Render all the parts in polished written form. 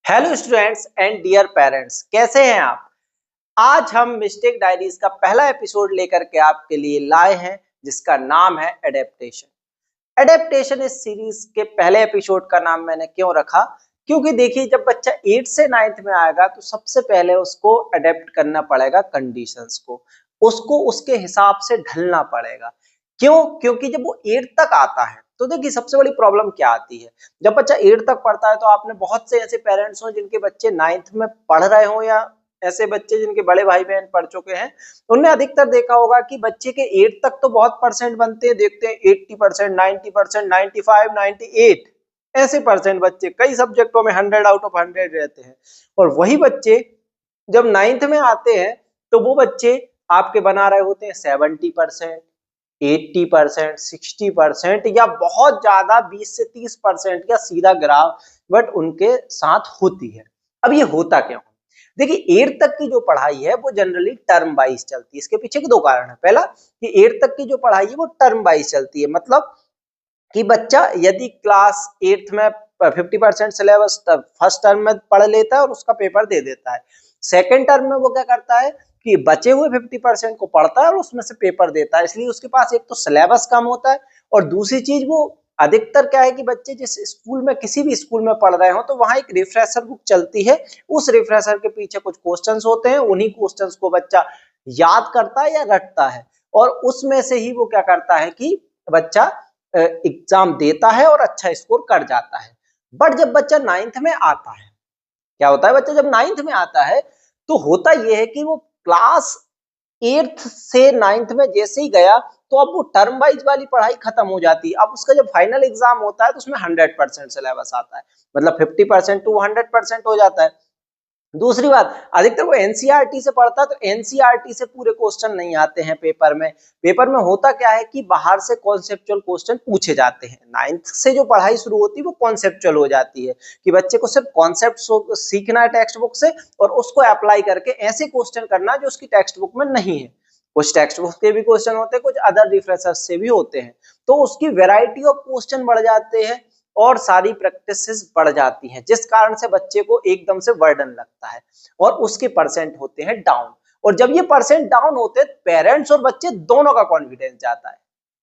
Hello students and dear parents, कैसे हैं आप। आज हम मिस्टेक डायरीज का पहला एपिसोड लेकर के आपके लिए लाए हैं जिसका नाम है एडेप्टेशन। एडेप्टेशन इस सीरीज के पहले एपिसोड का नाम मैंने क्यों रखा, क्योंकि देखिए जब बच्चा 8 से 9th में आएगा तो सबसे पहले उसको अडेप्ट करना पड़ेगा कंडीशंस को, उसको उसके हिसाब से ढलना पड़ेगा। क्यों? क्योंकि जब वो 8 तक आता है तो देखिए सबसे बड़ी प्रॉब्लम क्या आती है। जब बच्चा 8 तक पढ़ता है तो आपने बहुत से ऐसे पेरेंट्स हो जिनके बच्चे 9th में पढ़ रहे हो या ऐसे बच्चे जिनके बड़े भाई बहन पढ़ चुके हैं, उनने अधिकतर देखा होगा कि बच्चे के 8 तक तो बहुत परसेंट बनते हैं, देखते हैं 80%, 90%, 95, 98 ऐसे परसेंट बच्चे कई सब्जेक्टों में 100 आउट ऑफ 100 रहते हैं। और वही बच्चे जब 9th में आते हैं तो वो बच्चे आपके बना रहे होते हैं 70%, 80%, 60% या बहुत ज्यादा 20 से 30% या सीधा गिरावट उनके साथ होती है। अब ये होता क्यों? देखिए 8 तक की जो पढ़ाई है वो जनरली टर्म वाइज चलती है। इसके पीछे के दो कारण है। पहला कि 8 तक की जो पढ़ाई है वो टर्म वाइज चलती है, मतलब कि बच्चा यदि क्लास 8th में 50% सिलेबस फर्स्ट टर्म में पढ़ लेता है और उसका पेपर दे देता है, सेकेंड टर्म में वो क्या करता है कि बचे हुए 50% को पढ़ता है और उसमें से पेपर देता है। इसलिए उसके पास एक तो सिलेबस कम होता है और दूसरी चीज वो अधिकतर क्या है कि बच्चे जिस स्कूल में किसी भी स्कूल में पढ़ रहे हो तो वहां एक रिफ्रेशर बुक चलती है, उस रिफ्रेशर के पीछे कुछ क्वेश्चंस होते हैं, उन्हीं क्वेश्चंस को बच्चा याद करता है या रटता है और उसमें से ही वो क्या करता है कि बच्चा एग्जाम देता है और अच्छा स्कोर कर जाता है। बट जब बच्चा 9th में आता है, क्या होता है, बच्चा जब 9th में आता है तो होता यह है कि वो क्लास 8th से 9th में जैसे ही गया तो अब वो टर्म वाइज वाली पढ़ाई खत्म हो जाती है। अब उसका जब फाइनल एग्जाम होता है तो उसमें 100% सिलेबस आता है, मतलब 50% टू 100% हो जाता है। दूसरी बात, अधिकतर वो एनसीईआरटी से पढ़ता है तो एनसीईआरटी से पूरे क्वेश्चन नहीं आते हैं पेपर में। पेपर में होता क्या है कि बाहर से कॉन्सेप्चुअल क्वेश्चन पूछे जाते हैं। 9th से जो पढ़ाई शुरू होती है वो कॉन्सेप्चुअल हो जाती है कि बच्चे को सिर्फ कॉन्सेप्ट सीखना है टेक्स्ट बुक से और उसको अप्लाई करके ऐसे क्वेश्चन करना जो उसकी टेक्स्ट बुक में नहीं है। कुछ टेक्स्ट बुक के भी क्वेश्चन होते हैं, कुछ अदर रिफरेंसेस से भी होते हैं, तो उसकी वेराइटी ऑफ क्वेश्चन बढ़ जाते हैं और सारी प्रैक्टिसेस बढ़ जाती हैं, जिस कारण से बच्चे को एकदम से बर्डन लगता है और उसके परसेंट होते हैं डाउन। और जब ये परसेंट डाउन होते हैं पेरेंट्स और बच्चे दोनों का कॉन्फिडेंस जाता है।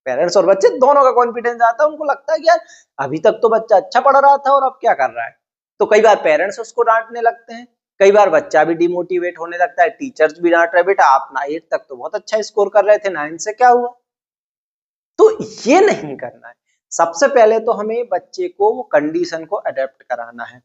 पेरेंट्स और बच्चे दोनों का कॉन्फिडेंस जाता है, उनको लगता है कि यार अभी तक तो बच्चा अच्छा पढ़ रहा था और अब क्या कर रहा है। तो कई बार पेरेंट्स उसको डांटने लगते हैं, कई बार बच्चा भी डिमोटिवेट होने लगता है, टीचर्स भी डांट रहे, बेटा आप 8 तक तो बहुत अच्छा स्कोर कर रहे थे, 9 से क्या हुआ। तो ये नहीं करना है। सबसे पहले तो हमें बच्चे को वो कंडीशन को अडेप्ट कराना है।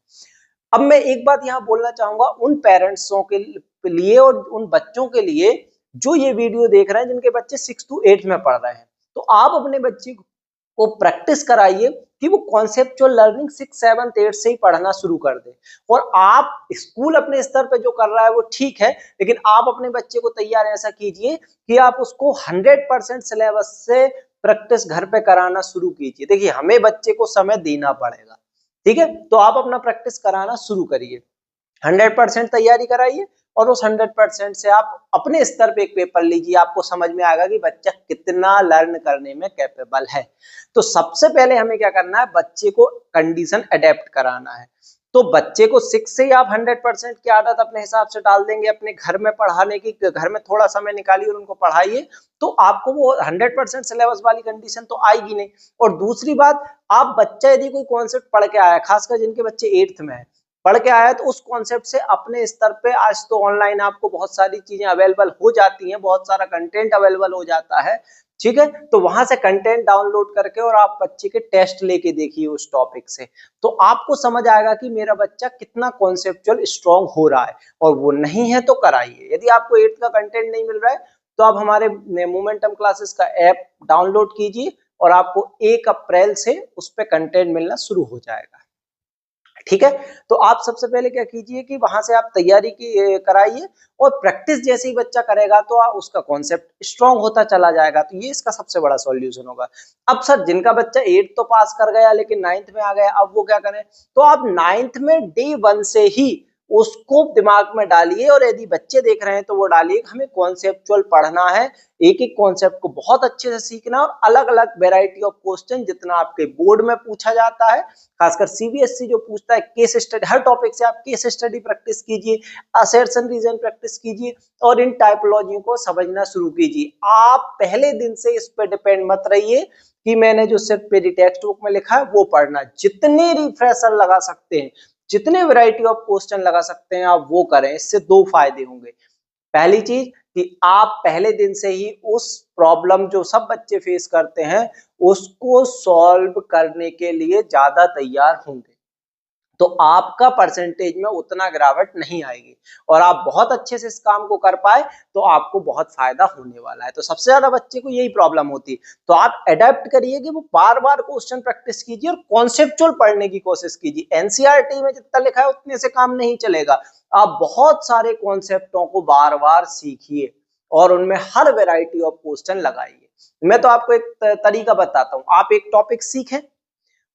अब मैं एक बात यहाँ बोलना चाहूंगा उन पेरेंट्सों के लिए और उन बच्चों के लिए जो ये वीडियो देख रहे हैं जिनके बच्चे 6 to 8 में पढ़ रहे हैं, तो आप अपने बच्चे को प्रैक्टिस कराइए कि वो कॉन्सेप्चुअल लर्निंग 6, 7, 8 से ही पढ़ना शुरू कर दे। और आप स्कूल अपने स्तर पे जो कर रहा है वो ठीक है, लेकिन आप अपने बच्चे को तैयार ऐसा कीजिए कि आप उसको 100% सिलेबस से प्रैक्टिस घर पे कराना शुरू कीजिए। देखिए हमें बच्चे को समय देना पड़ेगा, ठीक है, तो आप अपना प्रैक्टिस कराना शुरू करिए, 100% तैयारी कराइए और उस 100% से आप अपने स्तर पे एक पेपर लीजिए, आपको समझ में आएगा कि बच्चा कितना लर्न करने में कैपेबल है। तो सबसे पहले हमें क्या करना है, बच्चे को कंडीशन अडेप्ट कराना है। तो बच्चे को 6 से ही आप 100% की आदत अपने हिसाब से डाल देंगे, अपने घर में पढ़ाने की, घर में थोड़ा समय निकालिए और उनको पढ़ाइए, तो आपको वो 100% सिलेबस वाली कंडीशन तो आएगी नहीं। और दूसरी बात, आप बच्चा यदि कोई कॉन्सेप्ट पढ़ के आया, खासकर जिनके बच्चे 8th में है, पढ़ के आया तो उस कॉन्सेप्ट से अपने स्तर पे, आज तो ऑनलाइन आपको बहुत सारी चीजें अवेलेबल हो जाती हैं, बहुत सारा कंटेंट अवेलेबल हो जाता है, ठीक है, तो वहां से कंटेंट डाउनलोड करके और आप बच्चे के टेस्ट लेके देखिए उस टॉपिक से, तो आपको समझ आएगा कि मेरा बच्चा कितना कॉन्सेप्चुअल स्ट्रांग हो रहा है। और वो नहीं है तो कराइए। यदि आपको 8th का कंटेंट नहीं मिल रहा है तो आप हमारे मोमेंटम क्लासेस का ऐप डाउनलोड कीजिए और आपको 1 अप्रैल से उस पर कंटेंट मिलना शुरू हो जाएगा, ठीक है। तो आप सबसे पहले क्या कीजिए कि वहां से आप तैयारी की कराइए और प्रैक्टिस जैसे ही बच्चा करेगा तो उसका कॉन्सेप्ट स्ट्रांग होता चला जाएगा। तो ये इसका सबसे बड़ा सॉल्यूशन होगा। अब सर जिनका बच्चा 8 तो पास कर गया लेकिन 9th में आ गया, अब वो क्या करें, तो आप 9th में डे 1 से ही उसको दिमाग में डालिए, और यदि बच्चे देख रहे हैं तो वो डालिए, हमें कॉन्सेप्चुअल पढ़ना है, एक एक कॉन्सेप्ट को बहुत अच्छे से सीखना, और अलग अलग वेराइटी ऑफ क्वेश्चन जितना आपके बोर्ड में पूछा जाता है, खासकर सीबीएसई जो पूछता है केस स्टडी, हर टॉपिक से आप केस स्टडी प्रैक्टिस कीजिए, असर्शन रीजन प्रैक्टिस कीजिए, और इन टाइपोलॉजी को समझना शुरू कीजिए। आप पहले दिन से इस पर डिपेंड मत रहिए कि मैंने जो सिर्फ मेरी टेक्स्ट बुक में लिखा है वो पढ़ना। जितने रिफ्रेशर लगा सकते हैं, जितने वैरायटी ऑफ क्वेश्चन लगा सकते हैं आप वो करें। इससे दो फायदे होंगे। पहली चीज कि आप पहले दिन से ही उस प्रॉब्लम जो सब बच्चे फेस करते हैं उसको सॉल्व करने के लिए ज्यादा तैयार होंगे, तो आपका परसेंटेज में उतना गिरावट नहीं आएगी, और आप बहुत अच्छे से इस काम को कर पाए तो आपको बहुत फायदा होने वाला है। तो सबसे ज्यादा बच्चे को यही प्रॉब्लम होती है, तो आप अडेप्ट करिए कि वो बार बार क्वेश्चन प्रैक्टिस कीजिए और कॉन्सेप्चुअल पढ़ने की कोशिश कीजिए। एनसीईआरटी में जितना लिखा है उतने से काम नहीं चलेगा, आप बहुत सारे कॉन्सेप्टों को बार बार सीखिए और उनमें हर वेराइटी ऑफ क्वेश्चन लगाइए। मैं तो आपको एक तरीका बताता हूँ, आप एक टॉपिक सीखें,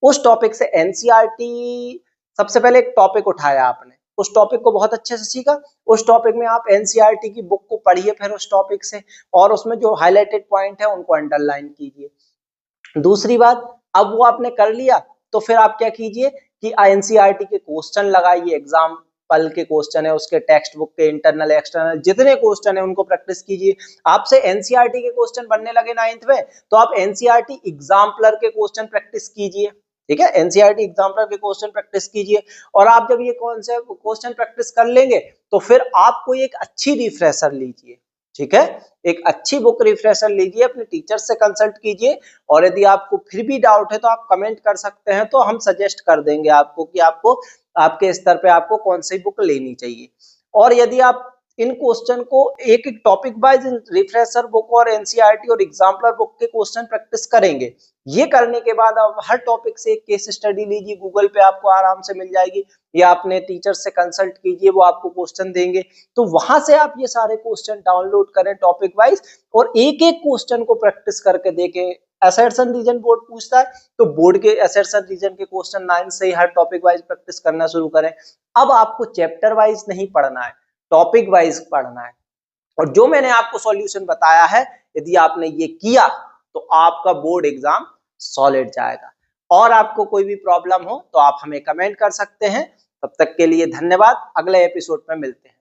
उस टॉपिक से एनसीईआरटी, सबसे पहले एक टॉपिक उठाया आपने, उस टॉपिक को बहुत अच्छे से सीखा, उस टॉपिक में आप एनसीईआरटी की बुक को पढ़िए फिर उस टॉपिक से, और उसमें जो हाईलाइटेड पॉइंट है उनको अंडरलाइन कीजिए। दूसरी बात, अब वो आपने कर लिया तो फिर आप क्या कीजिए कि एनसीईआरटी के क्वेश्चन लगाइए, एग्जाम पल के क्वेश्चन है उसके, टेक्स्ट बुक के इंटरनल एक्सटर्नल जितने क्वेश्चन है उनको प्रैक्टिस कीजिए। आपसे एनसीईआरटी के क्वेश्चन बनने लगे 9th में, तो आप एनसीईआरटी एग्जाम्पलर के क्वेश्चन प्रैक्टिस कीजिए, ठीक है, एनसीईआरटी एग्जाम्पलर के क्वेश्चन प्रैक्टिस कीजिए। और आप जब ये कॉन्सेप्ट क्वेश्चन प्रैक्टिस कर लेंगे तो फिर आप कोई एक अच्छी रिफ्रेशर लीजिए, ठीक है, एक अच्छी बुक रिफ्रेशर लीजिए, अपने टीचर से कंसल्ट कीजिए, और यदि आपको फिर भी डाउट है तो आप कमेंट कर सकते हैं, तो हम सजेस्ट कर देंगे आपको कि आपको आपके स्तर पे आपको कौन सी बुक लेनी चाहिए। और यदि आप इन क्वेश्चन को एक एक टॉपिक वाइज रिफ्रेशर बुक और एनसीईआरटी और एग्जाम्पलर बुक के क्वेश्चन प्रैक्टिस करेंगे, ये करने के बाद आप हर टॉपिक से एक केस स्टडी लीजिए, गूगल पे आपको आराम से मिल जाएगी, या अपने टीचर से कंसल्ट कीजिए, वो आपको क्वेश्चन देंगे, तो वहां से आप ये सारे क्वेश्चन डाउनलोड करें टॉपिक वाइज, और एक एक क्वेश्चन को प्रैक्टिस करके देखें। असर्शन रीजन बोर्ड पूछता है तो बोर्ड के असर्शन रीजन के क्वेश्चन 9 से ही हर टॉपिक वाइज प्रैक्टिस करना शुरू करें। अब आपको चैप्टर वाइज नहीं पढ़ना है, टॉपिक वाइज पढ़ना है, और जो मैंने आपको सॉल्यूशन बताया है यदि आपने ये किया तो आपका बोर्ड एग्जाम सॉलिड जाएगा। और आपको कोई भी प्रॉब्लम हो तो आप हमें कमेंट कर सकते हैं। तब तक के लिए धन्यवाद, अगले एपिसोड में मिलते हैं।